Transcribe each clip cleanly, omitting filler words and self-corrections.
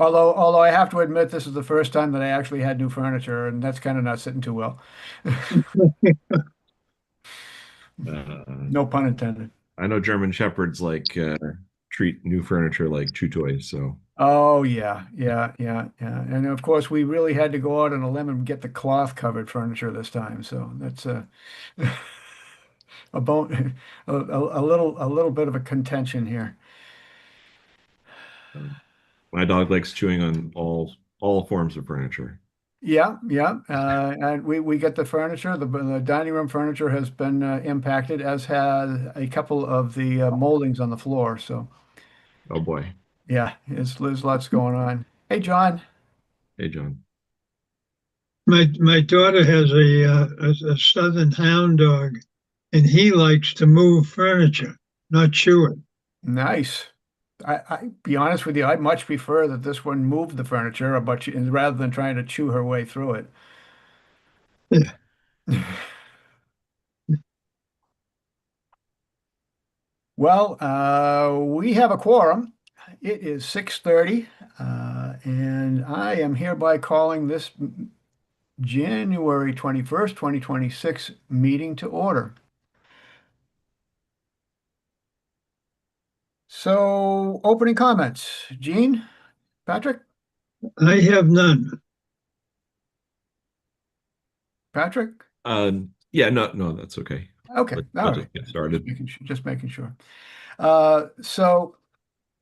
Although I have to admit, this is the first time that I actually had new furniture, and that's kind of not sitting too well. Uh, No pun intended. I know German Shepherds like treat new furniture like chew toys. So, Oh yeah, yeah, yeah, yeah. And of course, we really had to go out on a limb and get the cloth covered furniture this time. So that's a bone, a little bit of a contention here. uh, my dog likes chewing on all forms of furniture. Yeah, yeah. And we get the furniture. The dining room furniture has been impacted, as has a couple of the moldings on the floor. So Oh boy. yeah, there's lots going on. Hey, John. Hey, John. My daughter has a Southern Hound dog, and he likes to move furniture, not chew it. Nice. I be honest with you, I'd much prefer that this one moved the furniture, but rather than trying to chew her way through it. Yeah. Well, we have a quorum. It is 6:30, and I am hereby calling this January 21st, 2026 meeting to order. So, opening comments. Gene, Patrick, I have none. Patrick. Yeah, no, that's okay. Okay, all Let's right. just get started. Just making sure. So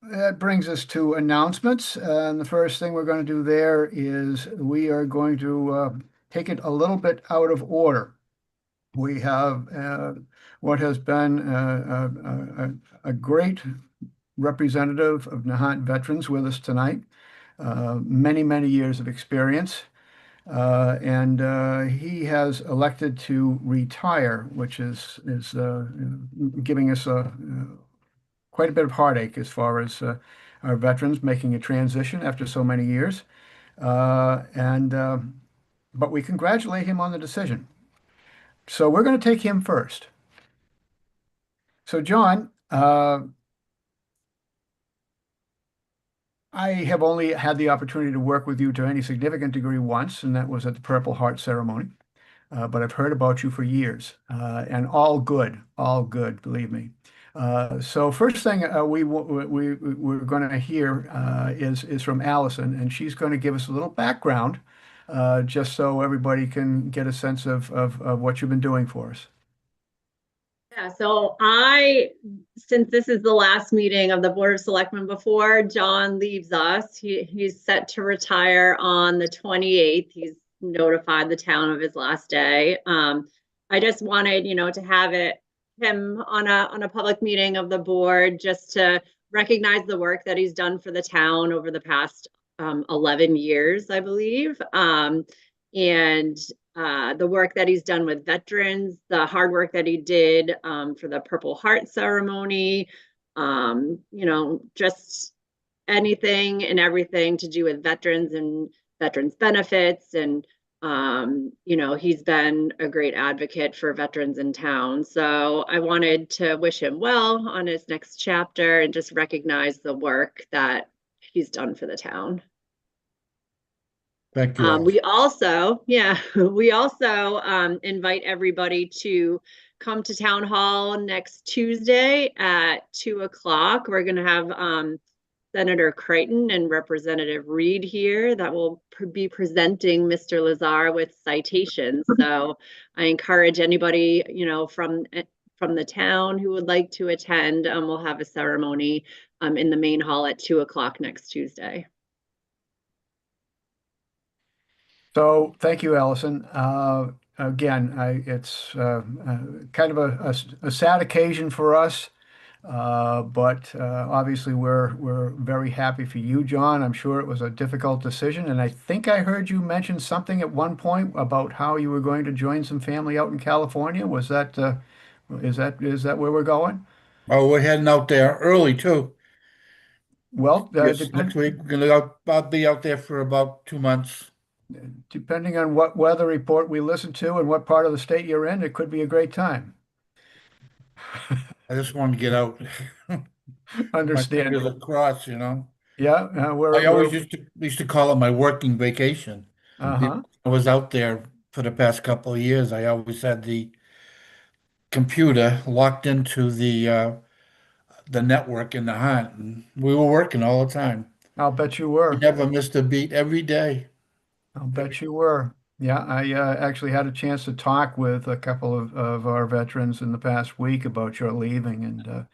that brings us to announcements. And the first thing we're going to do there is we are going to take it a little bit out of order. We have what has been a great representative of Nahant veterans with us tonight. Many, many years of experience. And he has elected to retire, which is giving us quite a bit of heartache as far as our veterans making a transition after so many years. And But we congratulate him on the decision. So we're going to take him first. So John, I have only had the opportunity to work with you to any significant degree once, and that was at the Purple Heart ceremony. But I've heard about you for years, and all good, believe me. So first thing we're going to hear is from Allison, and she's going to give us a little background, just so everybody can get a sense of what you've been doing for us. Yeah, so since this is the last meeting of the Board of Selectmen before John leaves us, he's set to retire on the 28th. He's notified the town of his last day. I just wanted, to have him on a public meeting of the board just to recognize the work that he's done for the town over the past 11 years, I believe. And the work that he's done with veterans, the hard work that he did for the Purple Heart ceremony, just anything and everything to do with veterans and veterans benefits. And, he's been a great advocate for veterans in town. So I wanted to wish him well on his next chapter and just recognize the work that he's done for the town. Thank you, We Alice. also, yeah, we also invite everybody to come to town hall next Tuesday at 2 o'clock. We're going to have Senator Creighton and Representative Reed here that will be presenting Mr. Lazar with citations. So I encourage anybody, from the town who would like to attend. We'll have a ceremony in the main hall at 2 o'clock next Tuesday. So thank you, Allison. Again, it's kind of a sad occasion for us. But obviously, we're very happy for you, John. I'm sure it was a difficult decision, and I think I heard you mention something at one point about how you were going to join some family out in California. Was that is that where we're going? Oh, we're heading out there early too. Well, Yes, next week we're gonna I'll be out there for about 2 months. depending on what weather report we listen to and what part of the state you're in, it could be a great time. I just want to get out. My fingers are Understandable. crossed. Yeah, I always used to call it my working vacation. uh-huh. I was out there for the past couple of years. I always had the computer locked into the network in the hunt, and we were working all the time. I'll bet you We were. never missed a beat every day. I'll bet you were. Yeah, I actually had a chance to talk with a couple of our veterans in the past week about your leaving, and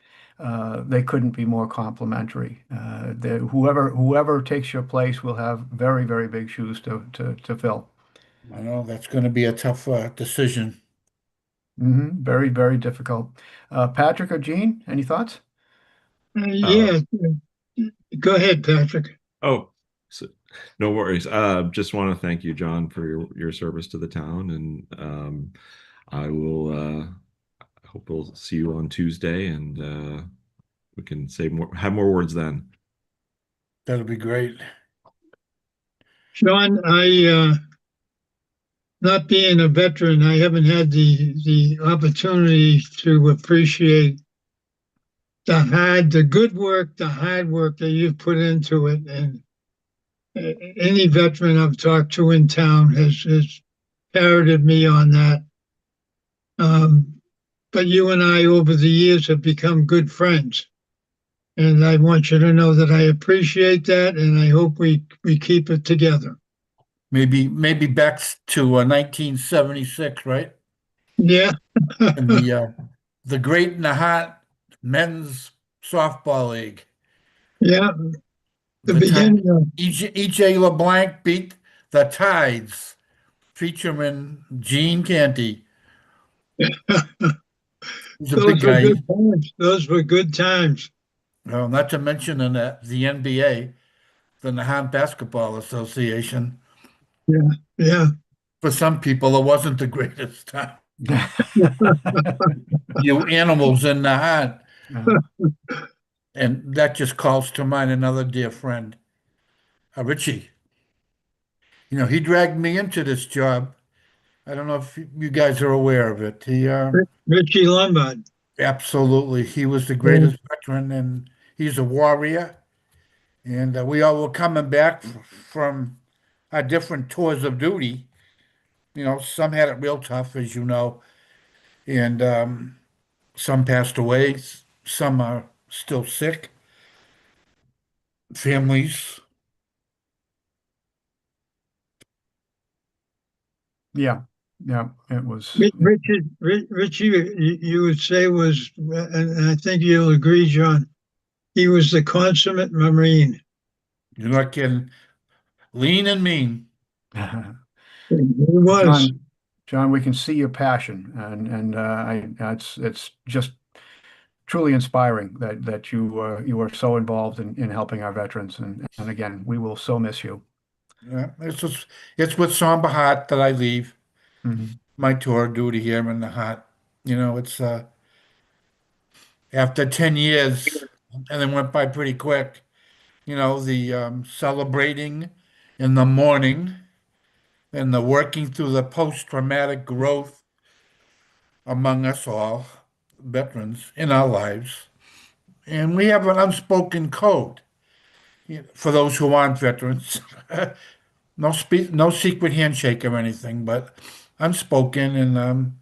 they couldn't be more complimentary. Whoever takes your place will have very, very big shoes to fill. I know that's going to be a tough decision. Very, very difficult. Patrick or Gene, any thoughts? Uh, Yeah, go ahead, Patrick. oh, so, no worries. Just want to thank you, John, for your service to the town, and I will. I hope we'll see you on Tuesday, and we can have more words then. That'll be great. Sean, not being a veteran, I haven't had the opportunity to appreciate the good work, the hard work that you've put into it. And any veteran I've talked to in town has parroted me on that. But you and I, over the years, have become good friends. And I want you to know that I appreciate that, and I hope we keep it together. Maybe back to 1976, right? Yeah, And the great Nahant men's softball league. yeah. The The time beginning of EJ LeBlanc beat the Tides, featuring Gene Canty. He's a big those were guy. good times. Those were good times. Not to mention in the NBA, the Nahant Basketball Association. Yeah, yeah. For some people, it wasn't the greatest time. You animals in Nahant. And that just calls to mind another dear friend, Richie. He dragged me into this job. I don't know if you guys are aware of it. Richie Lombard. Absolutely, he was the Yeah, greatest veteran, and he's a warrior. And we all were coming back from our different tours of duty. Some had it real tough, as you know, and some passed away. Some are still sick. Families. Yeah, yeah, it was. Richie, you would say was, and I think you'll agree, John. He was the consummate Marine. You're not kidding. Lean and mean. He was. John, John, we can see your passion, it's just truly inspiring that you are so involved in helping our veterans, and again, we will so miss you. Yeah, it's with somber heart that I leave Mhm. my tour duty here in the hut. It's after 10 years, and it went by pretty quick. The celebrating in the morning and the working through the post-traumatic growth among us all, veterans in our lives. And we have an unspoken code for those who aren't veterans. No secret handshake or anything, but unspoken. And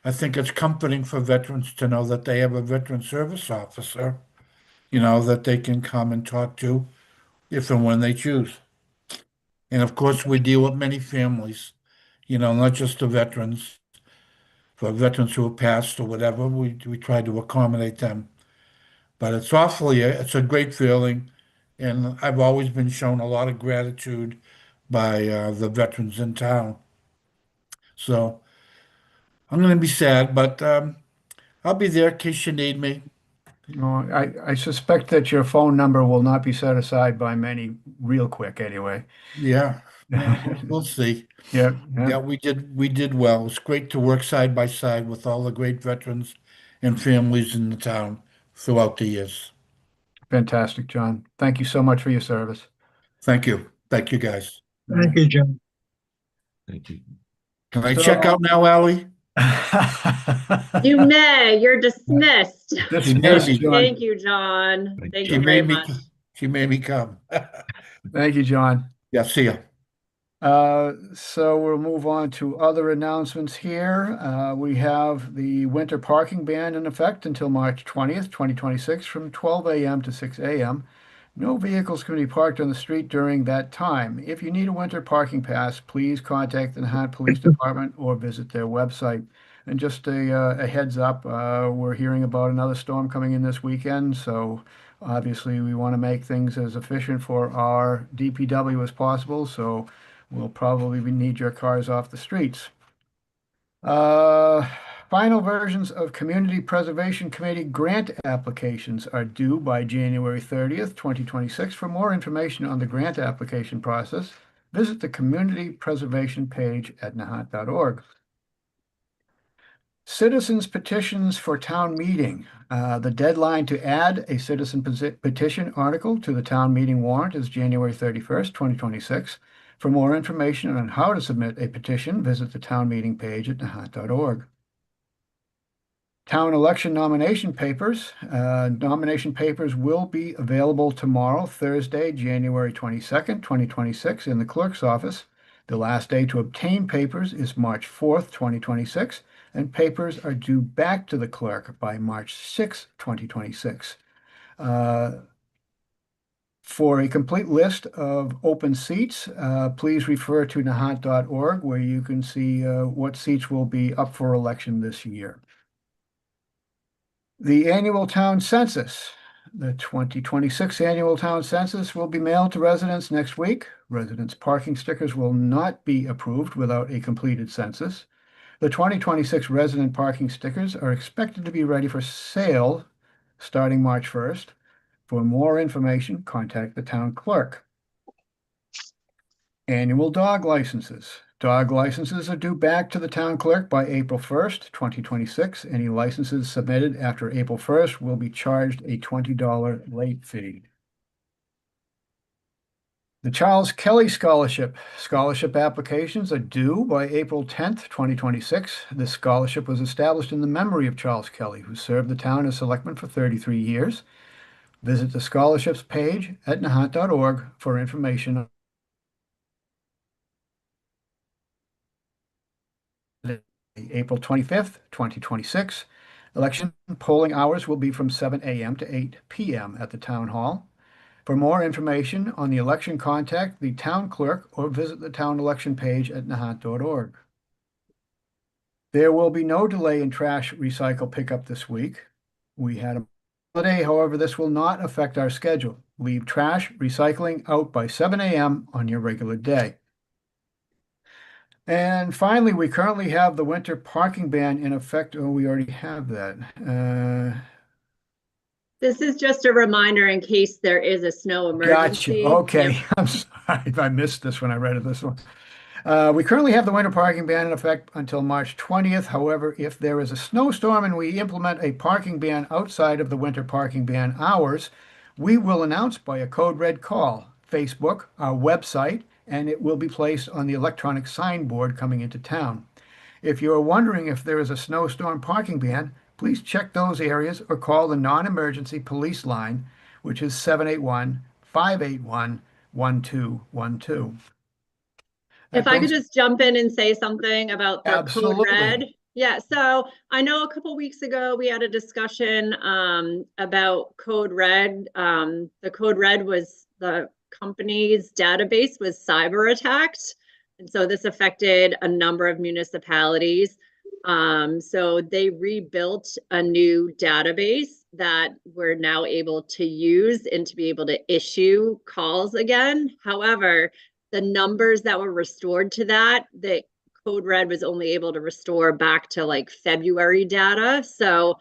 I think it's comforting for veterans to know that they have a veteran service officer, that they can come and talk to if and when they choose. And of course, we deal with many families, not just the veterans. For veterans who have passed or whatever, we try to accommodate them. But it's a great feeling. And I've always been shown a lot of gratitude by the veterans in town. So I'm going to be sad, but I'll be there in case you need me. I suspect that your phone number will not be set aside by many real quick anyway. Yeah, yeah, we'll see. Yeah, yeah, Yeah, we did well. It's great to work side by side with all the great veterans and families in the town throughout the years. fantastic, John. Thank you so much for your service. Thank you. Thank you, guys. All Thank right. you, John. Thank you. Can I check So, out now, Allie? You may, you're dismissed. She may Dismissed, be. John. Thank you, John. Thank Thank you, you She John. very made me. much. She made me come. Thank you, John. Yeah, see ya. So we'll move on to other announcements here. We have the winter parking ban in effect until March 20th, 2026 from 12 a.m. to 6 a.m. No vehicles can be parked on the street during that time. If you need a winter parking pass, please contact the Nahant Police Department or visit their website. And just a heads up, we're hearing about another storm coming in this weekend, so obviously we want to make things as efficient for our DPW as possible, so we'll probably need your cars off the streets. Uh, Final versions of Community Preservation Committee grant applications are due by January 30th, 2026. For more information on the grant application process, visit the Community Preservation page at nahant.org. Citizens petitions for town meeting. The deadline to add a citizen petition article to the town meeting warrant is January 31st, 2026. For more information on how to submit a petition, visit the town meeting page at nahant.org. Town election nomination papers. Nomination papers will be available tomorrow, Thursday, January 22nd, 2026, in the clerk's office. The last day to obtain papers is March 4th, 2026, and papers are due back to the clerk by March 6th, 2026. For a complete list of open seats, please refer to nahant.org, where you can see what seats will be up for election this year. The annual town census. The 2026 annual town census will be mailed to residents next week. Residents' parking stickers will not be approved without a completed census. The 2026 resident parking stickers are expected to be ready for sale starting March 1st. For more information, contact the town clerk. Annual dog licenses. Dog licenses are due back to the town clerk by April 1st, 2026. Any licenses submitted after April 1st will be charged a $20 late fee. The Charles Kelly Scholarship. Scholarship applications are due by April 10th, 2026. This scholarship was established in the memory of Charles Kelly, who served the town as selectman for 33 years. Visit the scholarships page at nahant.org for information. April 25th, 2026. Election polling hours will be from 7 a.m. to 8 p.m. at the town hall. For more information on the election, contact the town clerk or visit the town election page at nahant.org. There will be no delay in trash recycle pickup this week. We had a holiday, however, this will not affect our schedule. Leave trash recycling out by 7 a.m. on your regular day. And finally, we currently have the winter parking ban in effect. Oh, we already have that. This is just a reminder in case there is a snow Gotcha. emergency. Okay. Yep. I'm sorry if I missed this when I read it this one. We currently have the winter parking ban in effect until March 20th. However, if there is a snowstorm and we implement a parking ban outside of the winter parking ban hours, we will announce by a code red call, Facebook, our website, and it will be placed on the electronic signboard coming into town. If you are wondering if there is a snowstorm parking ban, please check those areas or call the non-emergency police line, which is 781-581-1212. If I could just jump in and say something about the code red. Absolutely. Yeah, so I know a couple weeks ago we had a discussion about code red. The code red was the company's database was cyber attacked. And so this affected a number of municipalities. So they rebuilt a new database that we're now able to use and to be able to issue calls again. However, the numbers that were restored to that, the code red was only able to restore back to like February data. So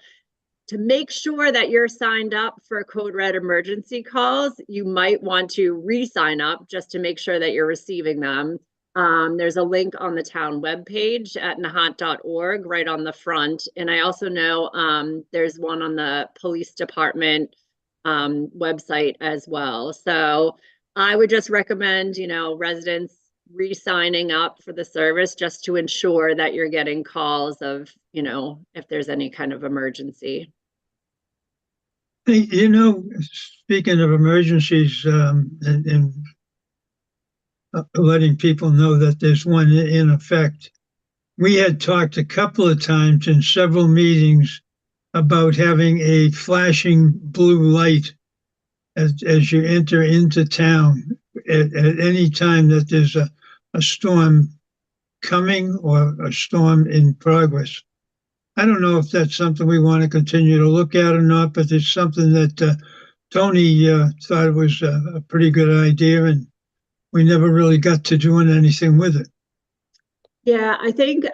to make sure that you're signed up for code red emergency calls, you might want to re-sign up just to make sure that you're receiving them. There's a link on the town webpage at nahant.org right on the front. And I also know there's one on the police department website as well. So I would just recommend, residents re-signing up for the service just to ensure that you're getting calls of, if there's any kind of emergency. Hey, speaking of emergencies, and letting people know that there's one in effect, we had talked a couple of times in several meetings about having a flashing blue light as you enter into town at any time that there's a storm coming or a storm in progress. I don't know if that's something we want to continue to look at or not, but it's something that Tony thought it was a pretty good idea, and we never really got to doing anything with it. Yeah, I think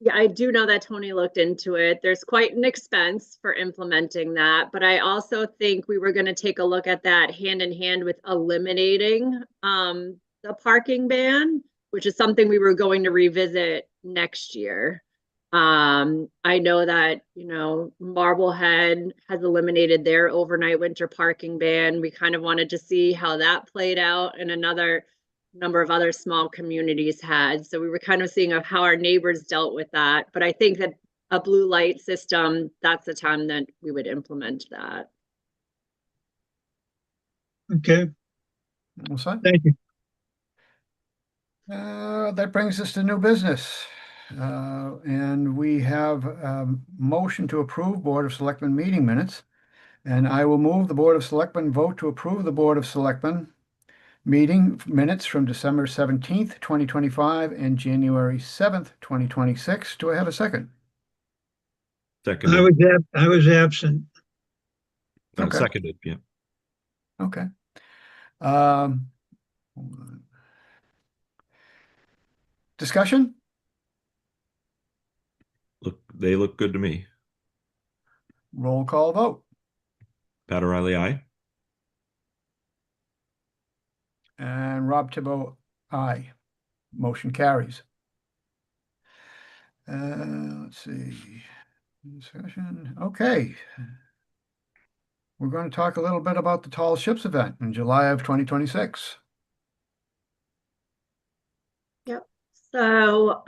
yeah, I do know that Tony looked into it. There's quite an expense for implementing that, but I also think we were going to take a look at that hand in hand with eliminating the parking ban, which is something we were going to revisit next year. I know that, Marblehead has eliminated their overnight winter parking ban. We kind of wanted to see how that played out, and another number of other small communities had. So we were kind of seeing of how our neighbors dealt with that. But I think that a blue light system, that's the time that we would implement that. Okay, All set? thank you. That brings us to new business. And we have a motion to approve Board of Selectmen meeting minutes. And I will move the Board of Selectmen vote to approve the Board of Selectmen meeting minutes from December 17th, 2025 and January 7th, 2026. Do I have a second? Seconded. I was absent. Okay. Seconded, yeah. Okay. Hold on. Discussion? They look good to me. Roll call vote. Pat O'Reilly, aye. And Rob Thibault, aye. Motion carries. Let's see. Discussion. Okay. We're going to talk a little bit about the Tall Ships event in July of 2026. Yep. So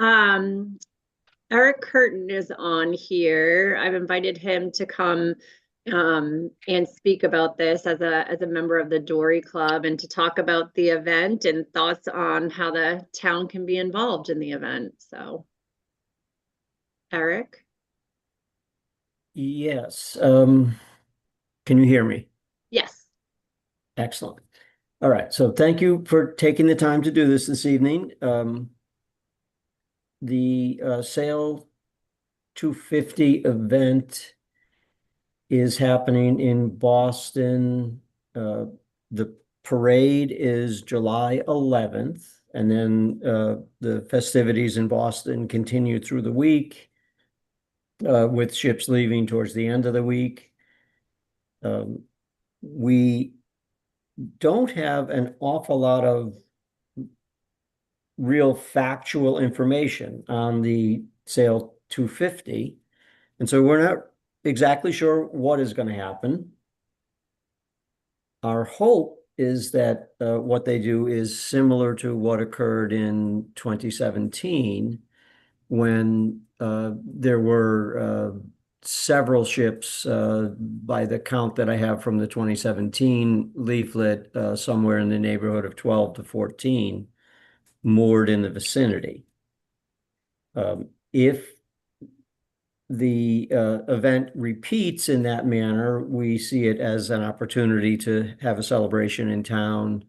Eric Curtin is on here. I've invited him to come and speak about this as a member of the Dory Club, and to talk about the event and thoughts on how the town can be involved in the event. So, Eric? Yes. Can you hear me? Yes. Excellent. All right. So thank you for taking the time to do this evening. The Sail 250 event is happening in Boston. The parade is July 11th, and then the festivities in Boston continue through the week, with ships leaving towards the end of the week. We don't have an awful lot of real factual information on the Sail 250. And so we're not exactly sure what is going to happen. Our hope is that what they do is similar to what occurred in 2017, when there were several ships, by the count that I have from the 2017 leaflet, somewhere in the neighborhood of 12 to 14 moored in the vicinity. If the event repeats in that manner, we see it as an opportunity to have a celebration in town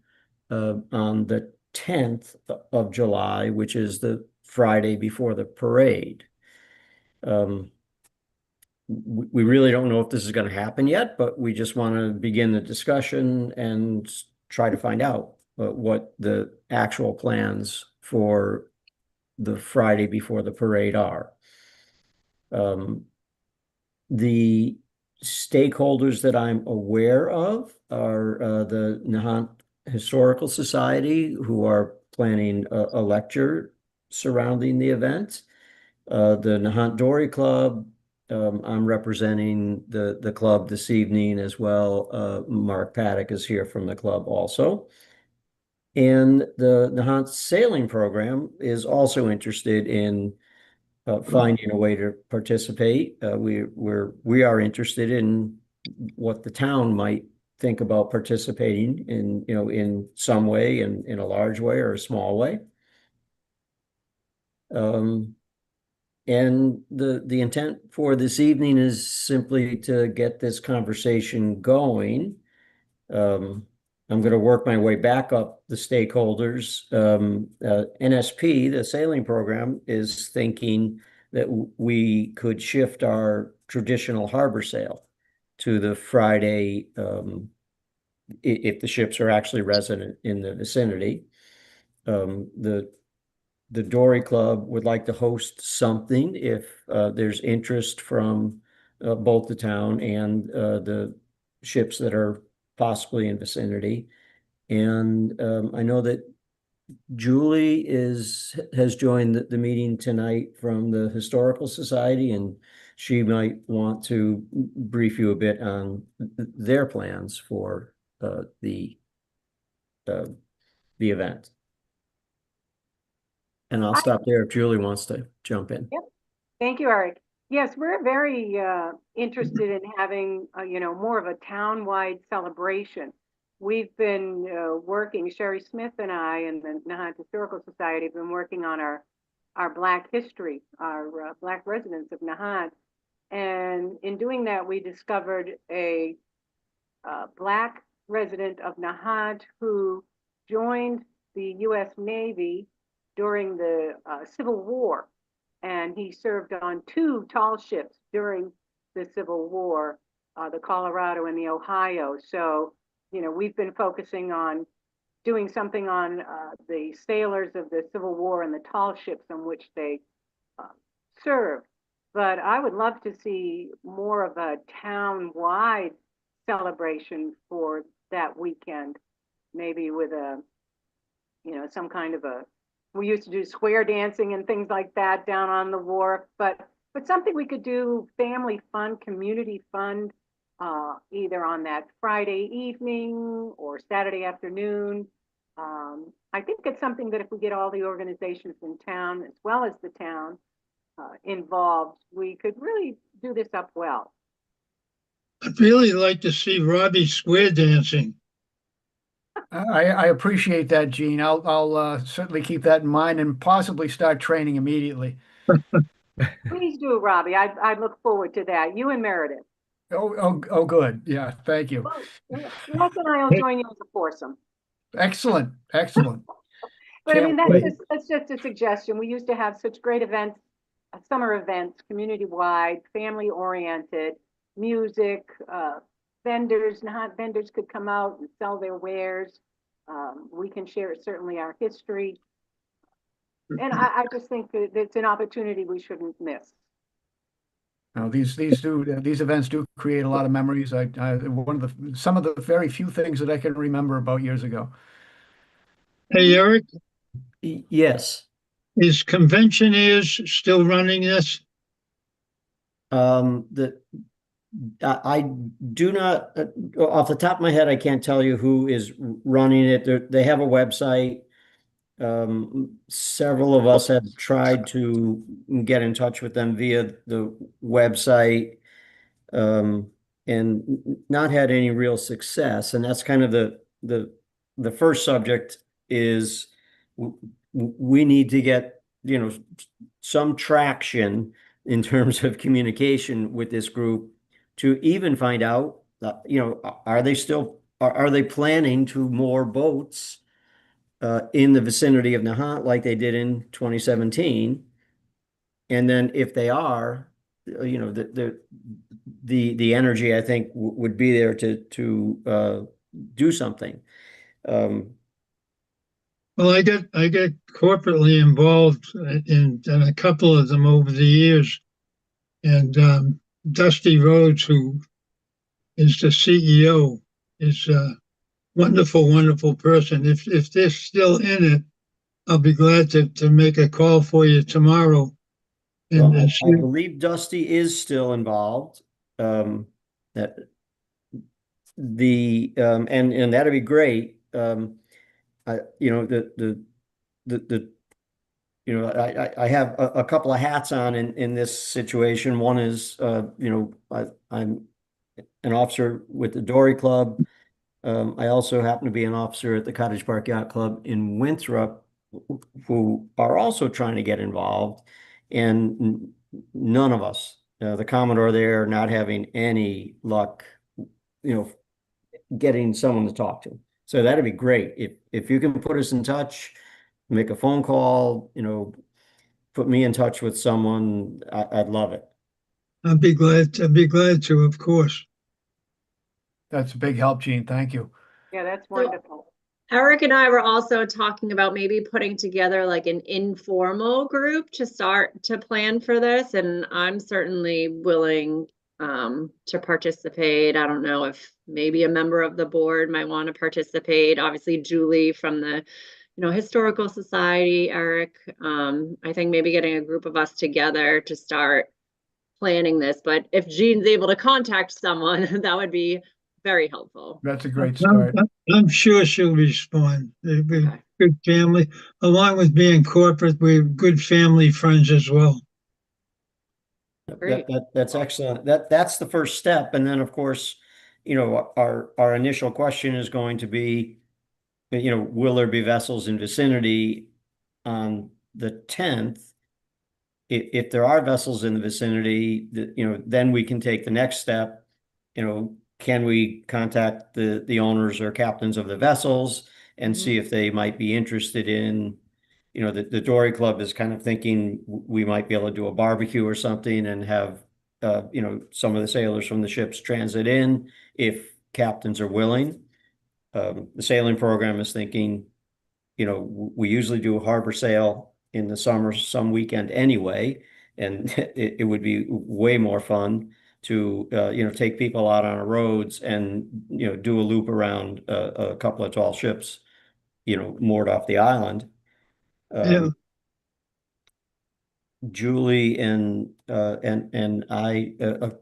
on the 10th of July, which is the Friday before the parade. We really don't know if this is going to happen yet, but we just want to begin the discussion and try to find out what the actual plans for the Friday before the parade are. The stakeholders that I'm aware of are the Nahant Historical Society, who are planning a lecture surrounding the event. The Nahant Dory Club, I'm representing the club this evening as well. Mark Paddock is here from the club also. And the Nahant Sailing Program is also interested in finding a way to participate. We are interested in what the town might think about participating in, in some way, in a large way or a small way. And the intent for this evening is simply to get this conversation going. I'm going to work my way back up the stakeholders. NSP, the sailing program, is thinking that we could shift our traditional harbor sale to the Friday, if the ships are actually resident in the vicinity. The Dory Club would like to host something if there's interest from both the town and the ships that are possibly in vicinity. And I know that Julie has joined the meeting tonight from the Historical Society, and she might want to brief you a bit on their plans for the event. And I'll stop there if Julie wants to jump in. Yep. Thank you, Eric. Yes, we're very interested in having, more of a town-wide celebration. We've been working, Sherry Smith and I and the Nahant Historical Society have been working on our Black history, our Black residents of Nahant. And in doing that, we discovered a Black resident of Nahant who joined the U.S. Navy during the Civil War. And he served on 2 tall ships during the Civil War, the Colorado and the Ohio. So, we've been focusing on doing something on the sailors of the Civil War and the tall ships on which they served. But I would love to see more of a town-wide celebration for that weekend, maybe with some kind of we used to do square dancing and things like that down on the wharf, but something we could do, family fun, community fun, either on that Friday evening or Saturday afternoon. I think it's something that if we get all the organizations in town, as well as the town involved, we could really do this up well. I'd really like to see Robbie square dancing. I appreciate that, Gene. I'll certainly keep that in mind and possibly start training immediately. Please do, Robbie. I look forward to that. You and Meredith. Oh, good. Yeah, thank you. Well, Les and I will join you as a foursome. Excellent, excellent. But I mean, Can't wait. that's just a suggestion. We used to have such great events, summer events, community-wide, family-oriented, music, vendors, not vendors could come out and sell their wares. We can share certainly our history. And I just think that it's an opportunity we shouldn't miss. Now, these events do create a lot of memories. Some of the very few things that I can remember about years ago. Hey, Eric, Yes. is Conventioneers still running this? I do not, off the top of my head, I can't tell you who is running it. They have a website. Several of us have tried to get in touch with them via the website, and not had any real success. And that's kind of the first subject is we need to get, some traction in terms of communication with this group to even find out, are they planning to more boats in the vicinity of Nahant like they did in 2017? And then if they are, the energy I think would be there to do something. Well, I get corporately involved in a couple of them over the years, and Dusty Rhodes, who is the CEO, is a wonderful, wonderful person. If they're still in it, I'll be glad to make a call for you tomorrow. Well, And I believe Dusty is still involved. That and that'd be great. I have a couple of hats on in this situation. One is, I'm an officer with the Dory Club. I also happen to be an officer at the Cottage Park Yacht Club in Winthrop, who are also trying to get involved. And none of us, the Commodore there, not having any luck, getting someone to talk to. So that'd be great. If you can put us in touch, make a phone call, put me in touch with someone, I'd love it. I'd be glad to, of course. That's a big help, Gene. Thank you. Yeah, that's wonderful. Eric and I were also talking about maybe putting together like an informal group to start to plan for this, and I'm certainly willing to participate. I don't know if maybe a member of the board might want to participate. Obviously, Julie from the Historical Society, Eric. I think maybe getting a group of us together to start planning this. But if Jean's able to contact someone, that would be very helpful. That's a great start. I'm sure she'll respond. We're Okay. good family. Along with being corporate, we're good family friends as well. Great. That's excellent. That's the first step. And then, of course, our initial question is going to be, will there be vessels in vicinity on the 10th? If there are vessels in the vicinity, then we can take the next step. Can we contact the owners or captains of the vessels and see if they might be interested in, the Dory Club is kind of thinking we might be able to do a barbecue or something and have, some of the sailors from the ships transit in if captains are willing. The sailing program is thinking, we usually do a harbor sail in the summer, some weekend anyway, and it would be way more fun to, take people out on the roads and, do a loop around a couple of tall ships, moored off the island. Yeah. Julie and I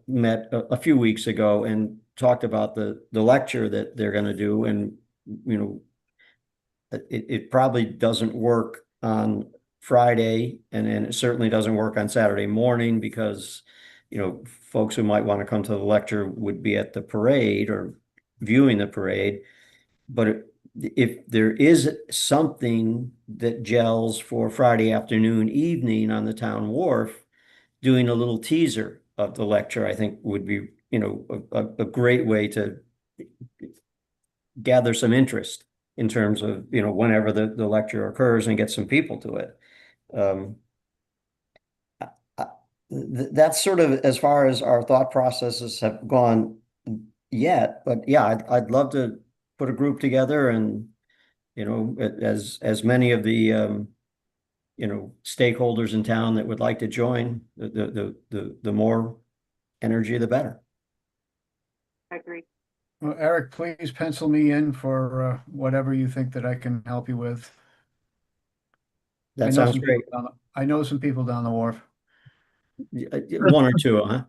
met a few weeks ago and talked about the lecture that they're going to do, and it probably doesn't work on Friday, and it certainly doesn't work on Saturday morning because folks who might want to come to the lecture would be at the parade or viewing the parade. But if there is something that gels for Friday afternoon, evening on the town wharf, doing a little teaser of the lecture, I think would be, a great way to gather some interest in terms of, whenever the lecture occurs and get some people to it. That's sort of as far as our thought processes have gone yet, but yeah, I'd love to put a group together and, as many of the, stakeholders in town that would like to join, the more energy, the better. I agree. Well, Eric, please pencil me in for whatever you think that I can help you with. I That know sounds some great. I know some people down the wharf. One or two, huh?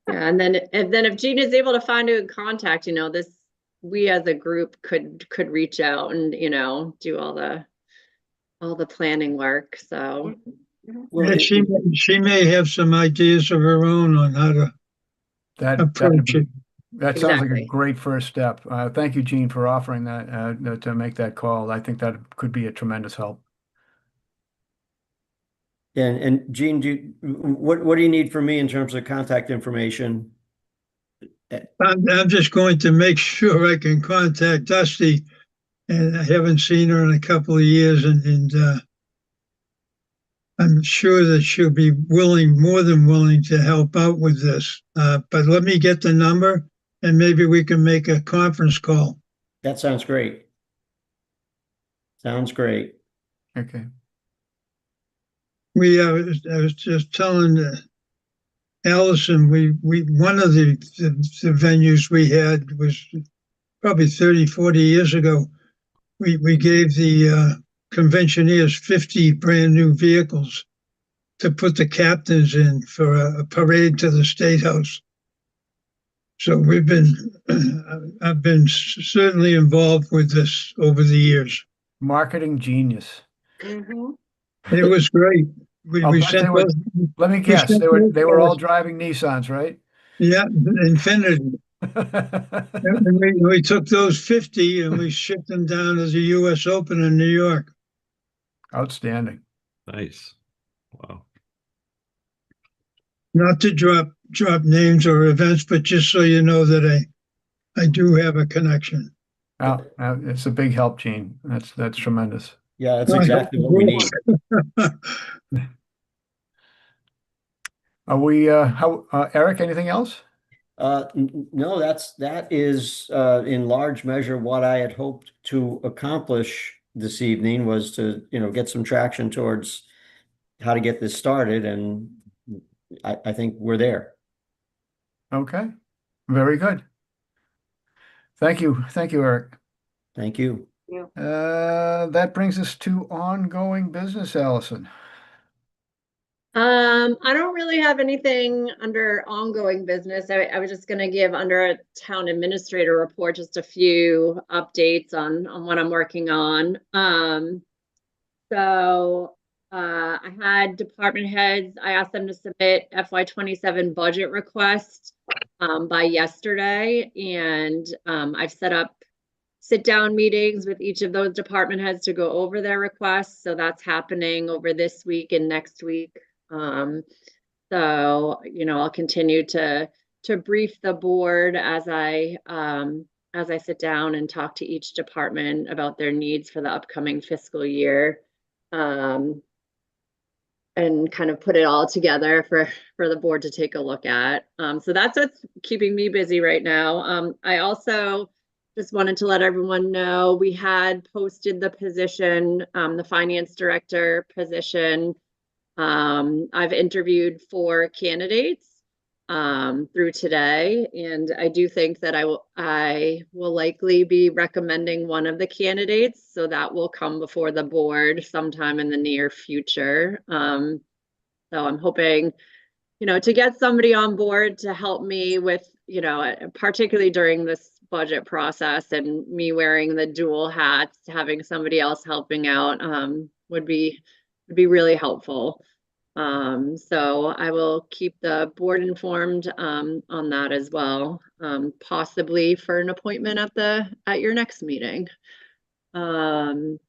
Yeah, and then if Jean is able to find a contact, we as a group could reach out and, do all the planning work. So Well, Yeah, she may have some ideas of her own on how to approach it. That sounds like a Exactly. great first step. Thank you, Gene, for offering that to make that call. I think that could be a tremendous help. and Gene, what do you need from me in terms of contact information? I'm just going to make sure I can contact Dusty, and I haven't seen her in a couple of years, and I'm sure that she'll be more than willing to help out with this. But let me get the number, and maybe we can make a conference call. That sounds great. Sounds great. Okay. I was just telling Allison, we one of the venues we had was probably 30, 40 years ago. We gave the conventioneers 50 brand new vehicles to put the captains in for a parade to the State House. So I've been certainly involved with this over the years. Marketing genius. Mm-hmm. It was great. We, I'll we bet sent those. let me We guess, sent they were all those. driving Nissans, right? Yeah, Infinity. And we took those 50 and we shipped them down as a U.S. Open in New York. Outstanding. Nice. Wow. Not to drop names or events, but just so you know that I do have a connection. Oh, it's a big help, Gene. That's tremendous. Yeah, that's I hope exactly it what we need. works. Are we, Eric, anything else? No, that is in large measure what I had hoped to accomplish this evening was to, get some traction towards how to get this started, and I think we're there. Okay, very good. Thank you. Thank you, Eric. Thank you. You. That brings us to ongoing business, Allison. I don't really have anything under ongoing business. I was just gonna give under a town administrator report, just a few updates on what I'm working on. So I had department heads, I asked them to submit FY27 budget request by yesterday, and I've set up sit-down meetings with each of those department heads to go over their requests. So that's happening over this week and next week. So, I'll continue to brief the board as I sit down and talk to each department about their needs for the upcoming fiscal year. And kind of put it all together for the board to take a look at. So that's what's keeping me busy right now. I also just wanted to let everyone know we had posted the position, the finance director position. I've interviewed 4 candidates through today, and I do think that I will likely be recommending one of the candidates, so that will come before the board sometime in the near future. So I'm hoping, to get somebody on board to help me with, particularly during this budget process and me wearing the dual hats, having somebody else helping out would be really helpful. So I will keep the board informed on that as well, possibly for an appointment at your next meeting. Other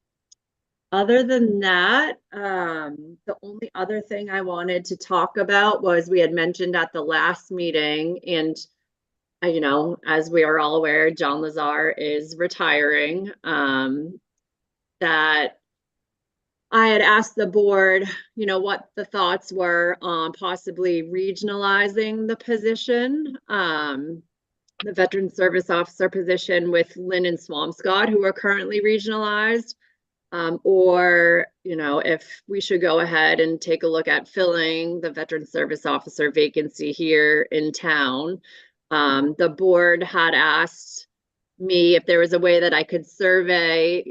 than that, the only other thing I wanted to talk about was we had mentioned at the last meeting, and as we are all aware, John Lazar is retiring, that I had asked the board, what the thoughts were on possibly regionalizing the position, the Veteran Service Officer position with Lynn and Swampscott, who are currently regionalized, or, if we should go ahead and take a look at filling the Veteran Service Officer vacancy here in town. The board had asked me if there was a way that I could survey,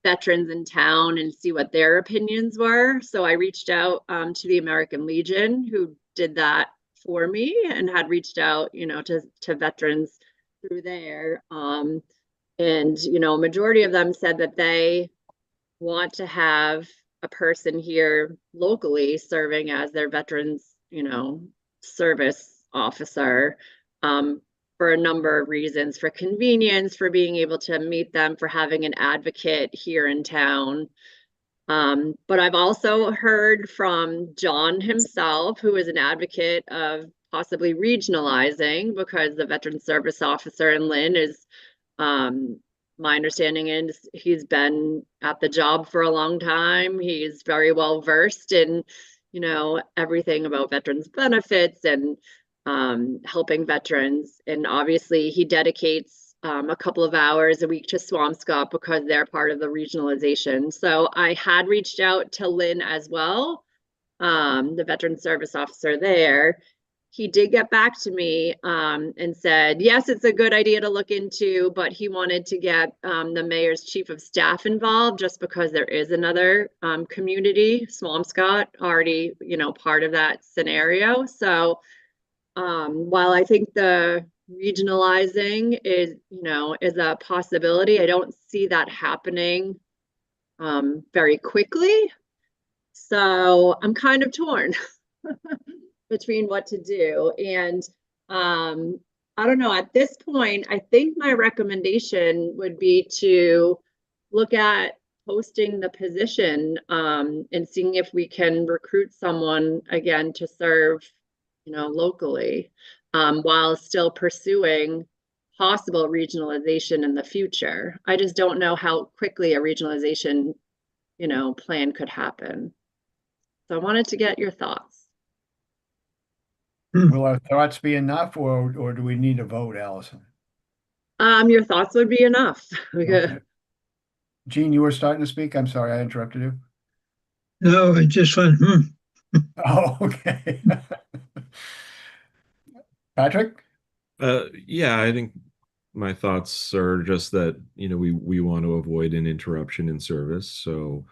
veterans in town and see what their opinions were. So I reached out to the American Legion, who did that for me, and had reached out, to veterans through there. And, a majority of them said that they want to have a person here locally serving as their veterans, service officer. For a number of reasons, for convenience, for being able to meet them, for having an advocate here in town. But I've also heard from John himself, who is an advocate of possibly regionalizing, because the Veteran Service Officer in Lynn is, my understanding is he's been at the job for a long time. He's very well versed in, everything about veterans benefits and helping veterans. And obviously he dedicates a couple of hours a week to Swampscott because they're part of the regionalization. So I had reached out to Lynn as well, the Veteran Service Officer there. He did get back to me and said, yes, it's a good idea to look into, but he wanted to get the mayor's chief of staff involved, just because there is another community, Swampscott, already, part of that scenario. So while I think the regionalizing is, is a possibility, I don't see that happening very quickly. So I'm kind of torn between what to do. And I don't know, at this point, I think my recommendation would be to look at posting the position and seeing if we can recruit someone again to serve, locally, while still pursuing possible regionalization in the future. I just don't know how quickly a regionalization, plan could happen. So I wanted to get your thoughts. Will our thoughts be enough, or do we need a vote, Allison? Your thoughts would be enough. Okay. Gene, you were starting to speak. I'm sorry, I interrupted you. No, I just went, Oh, okay. Patrick? Yeah, I think my thoughts are just that, we want to avoid an interruption in service. So,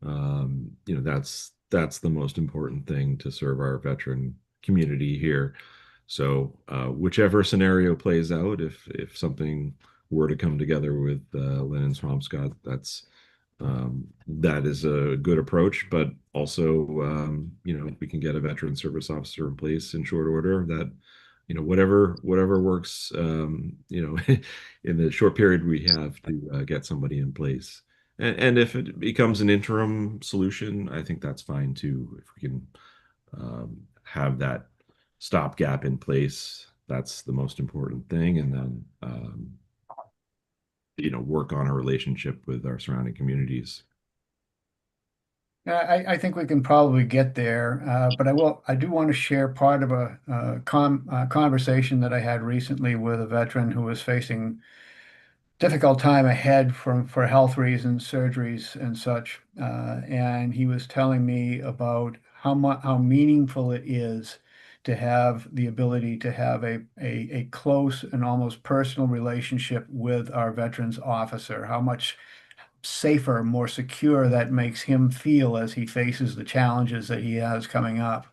that's the most important thing to serve our veteran community here. So, whichever scenario plays out, if something were to come together with Lynn and Swampscott, that is a good approach. But also, if we can get a veteran service officer in place in short order, that whatever works, in the short period we have to get somebody in place. And if it becomes an interim solution, I think that's fine too. If we can have that stopgap in place, that's the most important thing. And then, work on a relationship with our surrounding communities. I think we can probably get there, but I do want to share part of a conversation that I had recently with a veteran who was facing difficult time ahead for health reasons, surgeries and such. And he was telling me about how meaningful it is to have the ability to have a close and almost personal relationship with our veterans officer, how much safer, more secure that makes him feel as he faces the challenges that he has coming up.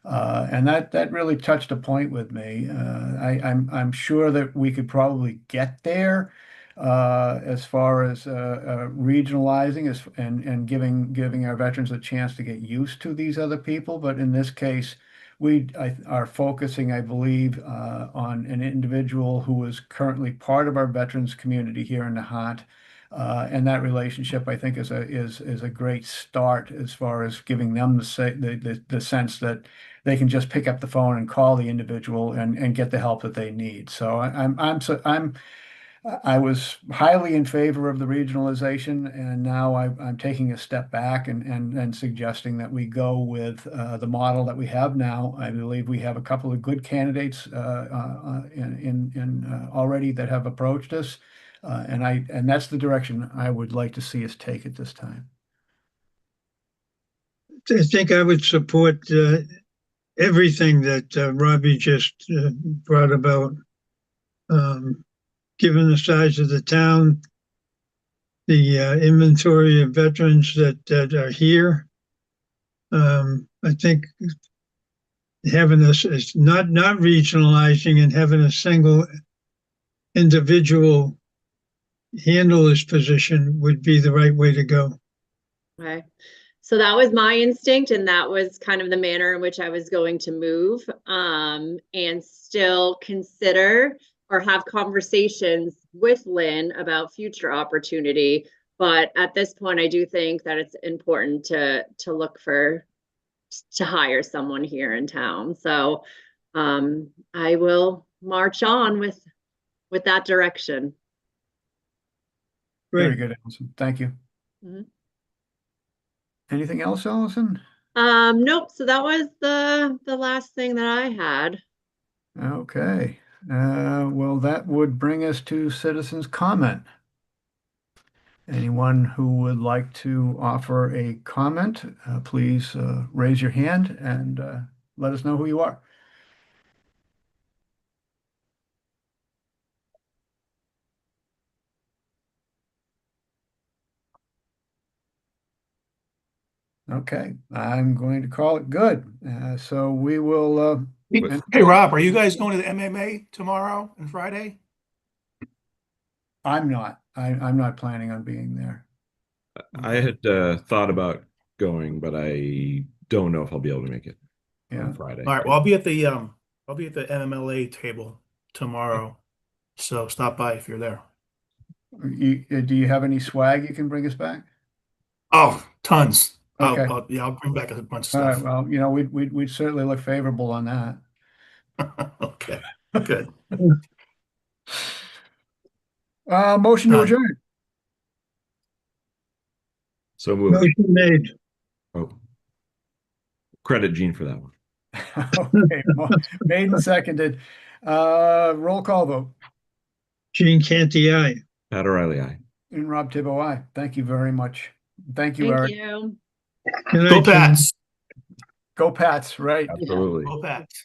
And that really touched a point with me. I'm sure that we could probably get there as far as regionalizing and giving our veterans a chance to get used to these other people. But in this case, we are focusing, I believe, on an individual who is currently part of our veterans community here in Nahant. And that relationship, I think, is a great start as far as giving them the sense that they can just pick up the phone and call the individual and get the help that they need. So I was highly in favor of the regionalization, and now I'm taking a step back and suggesting that we go with the model that we have now. I believe we have a couple of good candidates already that have approached us, and that's the direction I would like to see us take at this time. I think I would support everything that Robbie just brought about. Given the size of the town, the inventory of veterans that are here, I think having this is not regionalizing and having a single individual handle this position would be the right way to go. Okay. So that was my instinct, and that was kind of the manner in which I was going to move, and still consider or have conversations with Lynn about future opportunity. But at this point, I do think that it's important to look to hire someone here in town. So I will march on with that direction. Very good, Allison. Thank you. Mhm. Anything else, Allison? Nope. So that was the last thing that I had. Okay. Well, that would bring us to citizens' comment. Anyone who would like to offer a comment, please raise your hand and let us know who you are. Okay, I'm going to call it good. So we will. Hey, Rob, are you guys going to the MMA tomorrow and Friday? I'm not. I'm not planning on being there. I had thought about going, but I don't know if I'll be able to make it Yeah. on Friday. All right. Well, I'll be at the MMLA table tomorrow. So stop by if you're there. Do you have any swag you can bring us back? Oh, tons. Okay. I'll bring back a bunch of All right. stuff. Well, we'd certainly look favorable on that. Okay, good. Motion to Done. adjourn. So moved. Motion made. Oh, credit Gene for that one. Okay, made and seconded. Roll call vote. Gene Canty, aye. Pat O'Reilly, aye. And Rob Tibbo, aye. Thank you very much. Thank you, Thank Eric. you. Good Go night, Gene. Pats. Go Pats, right? Absolutely. Go Pats.